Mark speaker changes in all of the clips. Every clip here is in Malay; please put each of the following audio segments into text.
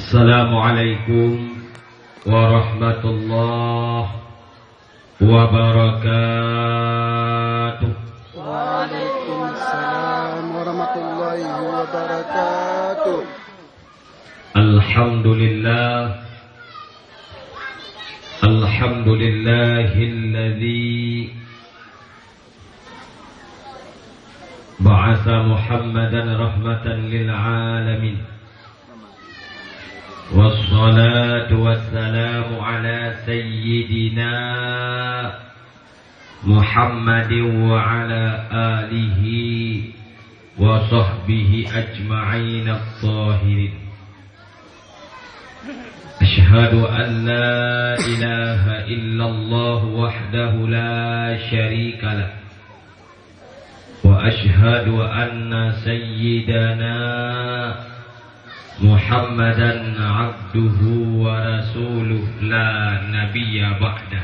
Speaker 1: Assalamualaikum warahmatullahi wabarakatuh.
Speaker 2: Waalaikumsalam warahmatullahi wabarakatuh.
Speaker 1: Alhamdulillah, alhamdulillahilladzi ba'atha Muhammadan rahmatan lil alamin. Wassalatu wassalamu ala sayyidina Muhammadin wa ala alihi wa sahbihi ajma'in at-tahirin. Ashhadu an la ilaha illallah wahdahu la syarika lah, wa ashhadu anna sayyidana Muhammadan abduhu wa rasuluh la nabiyya ba'dah.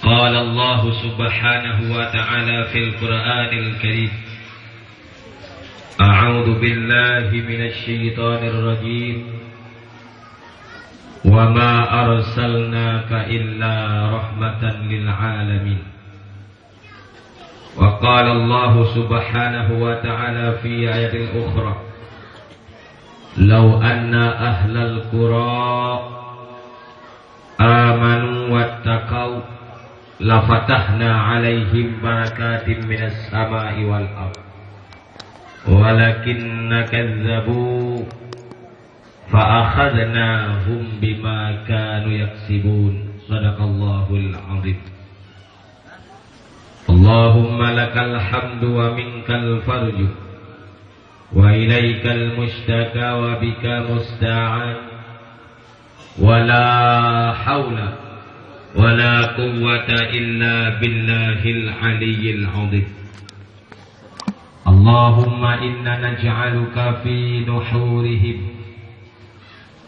Speaker 1: Qala Allah subhanahu wa ta'ala fil Qur'anil Karim, a'udzu billahi minasy syaithanir rajim, wa ma arsalnaka illa rahmatan lil alamin. Wa qala Allah subhanahu wa ta'ala fi ayatil ukhra, law anna ahlal qura amanu wattaqau lafatahna alaihim barakatim minas samai wal ardh walakinna kazzabu fa'akhadnahum bima kanu yaksibun. Sadaqallahul azim. Allahumma lakal hamdu wa minkal farju wa ilaikal mustaka wa bika musta'an wa la hawla wa la quwwata illa billahil aliyyil azim. Allahumma inna naj'aluka fi nuhurihim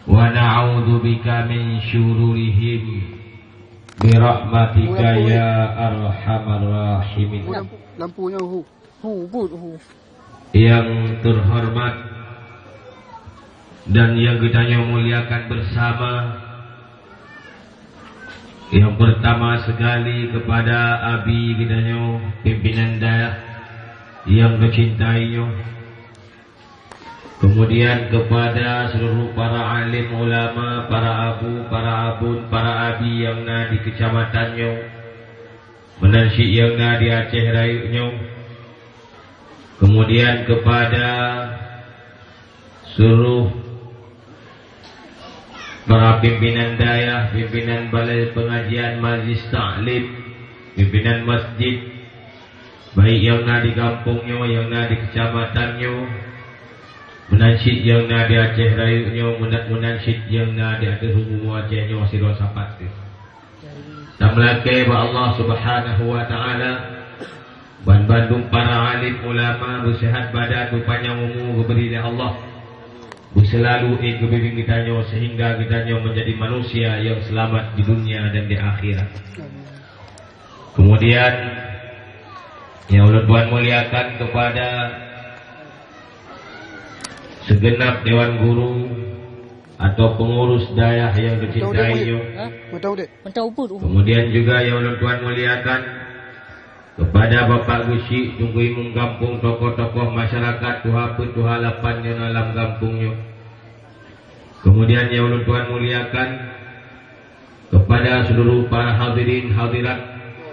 Speaker 1: wa na'udzu bika min syururihim birahmatika ya arhamar rahimin.
Speaker 2: Lampunya
Speaker 1: Yang terhormat dan yang kita muliakan bersama, yang pertama sekali kepada Abi kita pimpinan daerah yang dicintainya, kemudian kepada seluruh para alim ulama, para abu, para abun, para abi yang di kecamatannya, menansyid yang di Aceh Rayunya, kemudian kepada seluruh para pimpinan daerah, pimpinan balai pengajian, majlis ta'lim, pimpinan masjid, baik yang di kampungnya, yang di kecamatannya, menansyid yang di Aceh Rayunya, menansyid yang di atas umum Acehnya, wasirwa sapat. Dan melaki ba Allah subhanahu wa ta'ala, ban Bandung para alim ulama, bersehat badan, berpanjang umur, beri Allah, berselalu kebimbing kitanya, sehingga kitanya menjadi manusia yang selamat di dunia dan di akhirat. Kemudian yang Allah Tuhan muliakan kepada segenap dewan guru atau pengurus daerah yang dicintainya. Kemudian juga yang Allah Tuhan muliakan kepada Bapak Gusi Tunggui Mengkampung, tokoh-tokoh masyarakat tuha-halapan yang dalam kampungnya. Kemudian yang Allah Tuhan muliakan kepada seluruh para hadirin hadirat,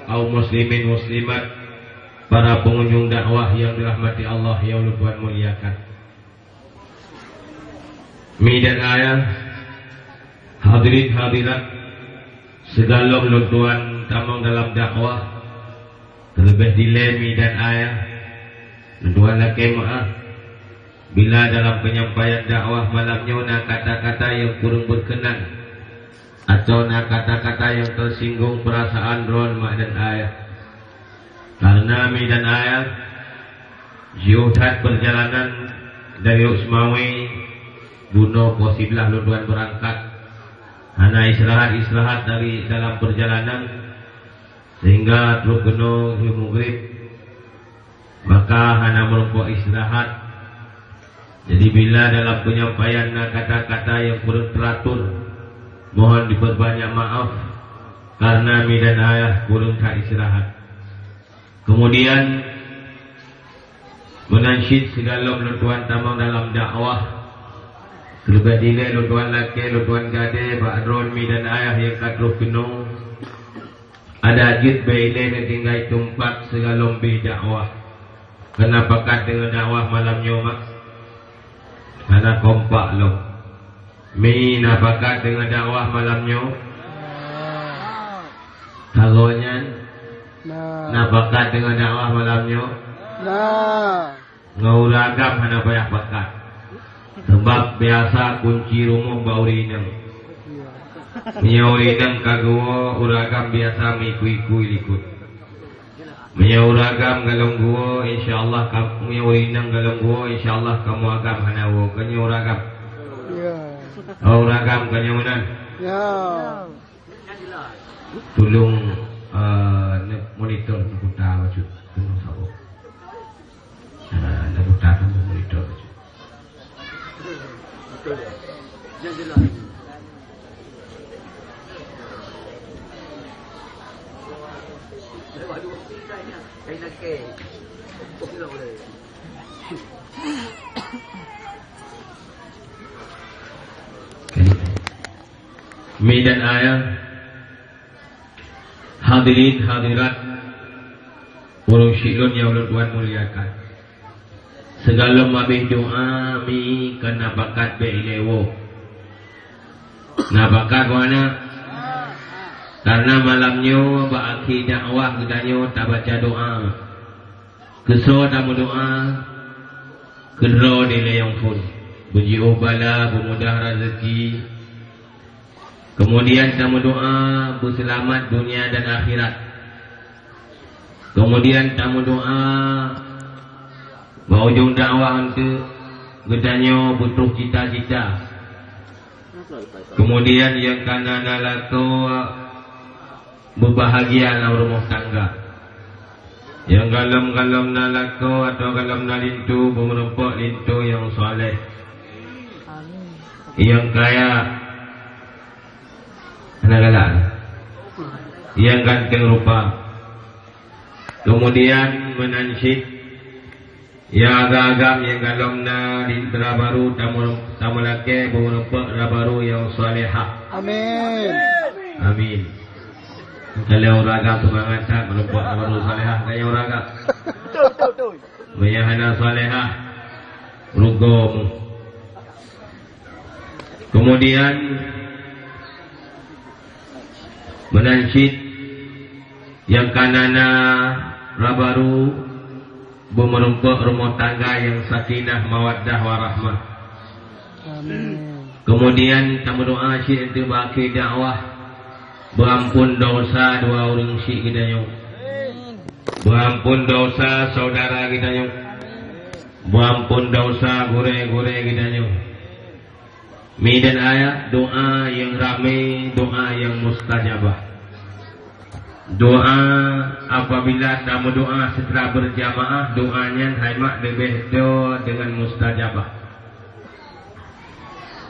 Speaker 1: kaum muslimin muslimat, para pengunjung dakwah yang dirahmati Allah yang Allah Tuhan muliakan. Mi dan ayah, hadirin hadirat, segala Tuhan tamang dalam dakwah, terlebih dilemi dan ayah, Tuhan laki maaf bila dalam penyampaian dakwah malamnya nak kata-kata yang kurang berkenan atau nak kata-kata yang tersinggung perasaan roh mak dan ayah. Karena mi dan ayah jihad perjalanan dari Usmawi Buno posiblah Tuhan berangkat hana istirahat dari dalam perjalanan sehingga terus kena maghrib, maka hana merumpuk istirahat Jadi bila dalam penyampaian kata-kata yang kurang teratur, mohon diperbanyak maaf karena mi dan ayah kurang tak istirahat. Kemudian menansyid segala lutuan tamang dalam dakwah. Lebih dile lutuan laki, lutuan gade, Pak Adron mi dan ayah yang katruh kenung. Ada ajit baile yang tinggal tumpat segala lebih dakwah. Kenapa kat dengan dakwah malamnya mak? Karena kompak lo. Mi napakat dengan dakwah malamnya. Tagonya napakat dengan dakwah malamnya. Ngauragam hana payah pakat. Sebab biasa kunci rumah baurinang. Menyaurinang kagawa uragam biasa mikui-kui likut. Menyauragam galong gua insyaallah kamu menyaurinang galong gua insyaallah kamu agam hanawo kenyauragam. Ya. Auragam kenyaunan. Ya. Tolong monitor buta wajud tolong sabo. Ada buta kamu monitor wajud. Yang jelas. Mi dan ayah, hadirin hadirat, burung syilun yang Tuhan muliakan. Segala mabih doa mi kena bakat beilewo. Nah bakat mana? Karena malamnya ba'aki dakwah gedanya tak baca doa. Keso tamu doa, kedro nilai yang pun. Puji bala, bermudah rezeki. Kemudian tamu doa, berselamat dunia dan akhirat. Kemudian tamu doa, berujung dakwah untuk gedanya butuh cita-cita. Kemudian yang kanan nalako berbahagia dalam rumah tangga. Yang galam-galam nalako atau galam nalintu bermerempak lintu yang soleh. Yang kaya anak-anak. Yang ganteng rupa. Kemudian menansyid yang agak-agam yang galam na lintera baru tamu laki bermerempak baru yang solehah. Amin. Amin. Kalau orang agak semangat tak melupak baru salihah kaya orang agak. Mayahana salihah rugum. Kemudian menansyid yang kanana rabaru bermerempak rumah tangga yang sakinah mawaddah warahmah. Amin. Kemudian tamu doa syid untuk baki dakwah. Berampun dosa dua orang syik kita nyok. Berampun dosa saudara kita nyok. Berampun dosa gure-gure kita nyok. Mi dan ayah doa yang ramai, doa yang mustajabah. Doa apabila tamu doa setelah berjamaah, doanya haimak lebih doa dengan mustajabah.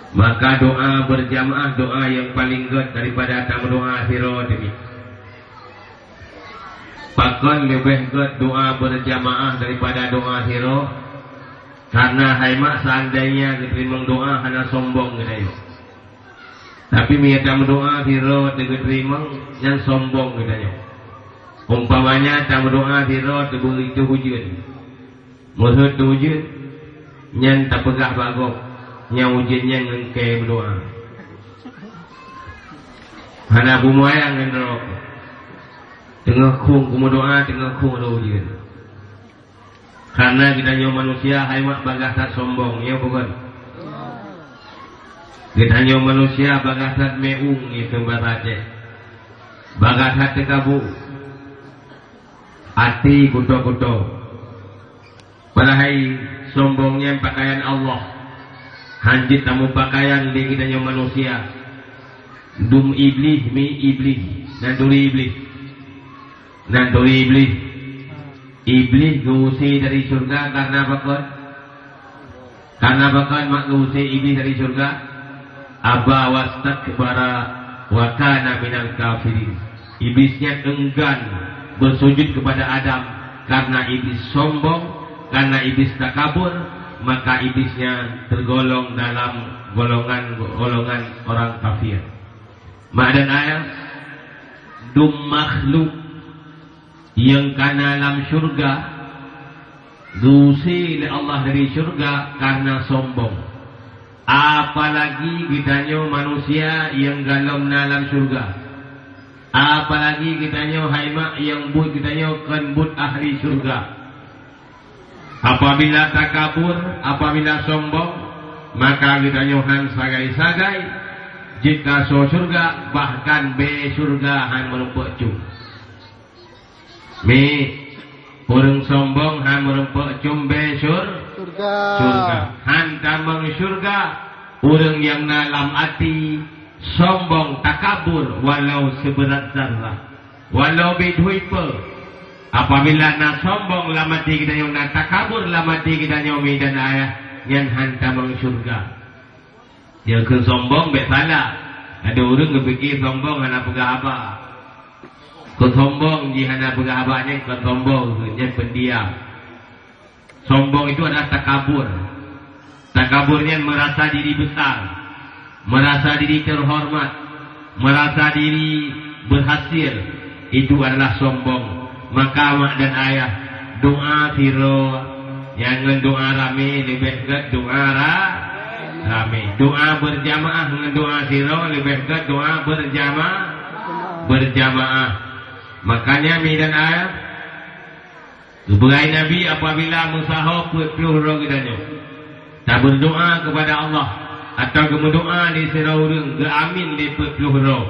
Speaker 1: Maka doa berjamaah doa yang paling good daripada tamu doa hiro demi. Pakon lebih good doa berjamaah daripada doa hiro. Karena haimak seandainya diterima doa hanya sombong gitu. Tapi mia tamu doa hiro diterima yang sombong gitu. Umpamanya tamu doa hiro diberi itu hujan. Musuh itu hujan yang tak pegah bagok. Yang ujiannya ngengke berdoa. Hana bumayang ngendrok. Tengah kung kumu doa, tengah kung ada ujian. Karena kita nyawa manusia haimak bagasat sombong, ya bukan? Kita nyawa manusia bagasat meung itu baraje. Bagasat tekabu. Hati kuto-kuto. Padahal sombongnya pakaian Allah. Hanjit tamu pakaian di kita yang manusia. Dum iblis, mi iblis, nanduri iblis. Nanduri iblis. Iblis diusir dari surga karena apa kon? Karena bakal mak ngusir iblis dari surga. Aba wastakbara wa kana minal kafirin. Iblisnya enggan bersujud kepada Adam karena iblis sombong, karena iblis takabur, maka iblisnya tergolong dalam golongan orang kafir. Mak dan ayah, dum makhluk yang kana dalam syurga diusir oleh Allah dari syurga karena sombong. Apalagi kitanya manusia yang galau dalam syurga. Apalagi kitanya haimak yang but kitanya kan but ahli syurga. Apabila takabur, apabila sombong, maka kitanya han sagai-sagai. Jika so syurga, bahkan be syurga han merumpuk cum. Me orang sombong han merumpuk cum be
Speaker 2: Surga.
Speaker 1: Han tamang syurga, orang yang dalam hati sombong takabur walau seberat zarah, walau bidhuipa. Apabila nak sombong lamati kita yang nak takabur lamati kita yang dan ayah yang han tamang syurga. Yang ke sombong be salah. Ada orang berfikir sombong hana pegah apa. Kau sombong di hana pegah abanya kau sombong dia pendiam. Sombong itu adalah takabur. Takaburnya merasa diri besar, merasa diri terhormat, merasa diri berhasil. Itu adalah sombong. Maka mak dan ayah doa siro, jangan doa rame, lebih ke doa rame. Doa berjamaah dengan doa siro, lebih ke doa berjamaah. Makanya mi dan ayah, sebagai Nabi apabila musahab peluh roh kitanya, tak berdoa kepada Allah atau berdoa di siro urang, amin di peluh roh,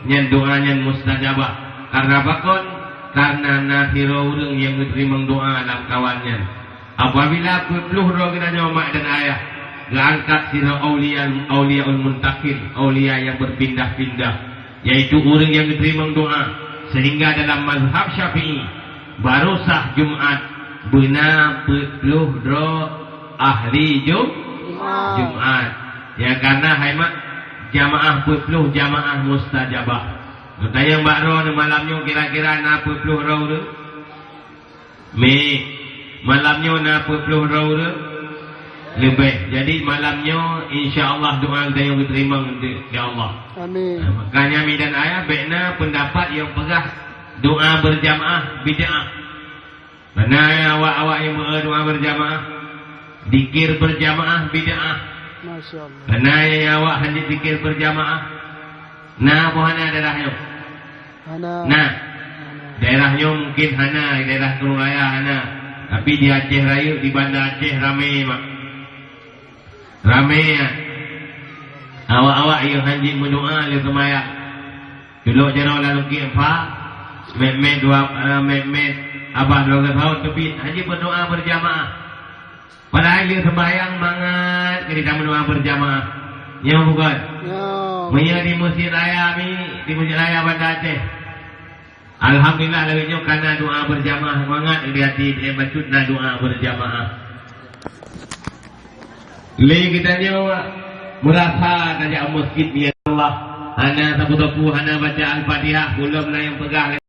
Speaker 1: nyen doanya mustajabah. Karena bakon, karena nasiro urang yang diterima doa dalam kawannya. Apabila peluh roh kitanya mak dan ayah, angkat siro auliaul muntakil, aulia yang berpindah-pindah, yaitu orang yang diterima doa. Sehingga dalam mazhab Syafi'i baru sah Jumat benar peluh roh ahli Jumat. Ya karena haimat jamaah peluh jamaah mustajabah. Tanya mbak roh malamnya kira-kira na peluh roh tu? Malamnya na peluh roh tu? Lebih. Jadi malamnya insya-Allah doa kita yang diterima ya Allah.
Speaker 2: Amin.
Speaker 1: Makanya mi dan ayah bekna pendapat yang pegah doa berjamaah bid'ah. Mana awak-awak yang berdoa berjamaah, zikir berjamaah bid'ah.
Speaker 2: Masya-Allah.
Speaker 1: Mana yang awak hanya zikir berjamaah. Nah, pohana daerahnya. Nah, daerahnya mungkin hana, daerah Teluk Raya hana. Tapi di Aceh Raya, di Bandar Aceh ramai mak. Ramai ya. Awak-awak yang hanji mendoa le kemaya. Dulu jero lalu ki apa? Met abah 2 tahun tapi hanji berdoa berjamaah. Padahal dia sembahyang mangat ketika berdoa berjamaah. Ya bukan?
Speaker 2: Ya.
Speaker 1: Menya di Masjid Raya di Masjid Raya Bandar Aceh. Alhamdulillah lagi karena doa berjamaah mangat di hati dia bacutna doa berjamaah. Lagi kita nyawa merasa dari masjid ya Allah. Hana tabu-tabu hana baca Al-Fatihah belum lah yang pegah.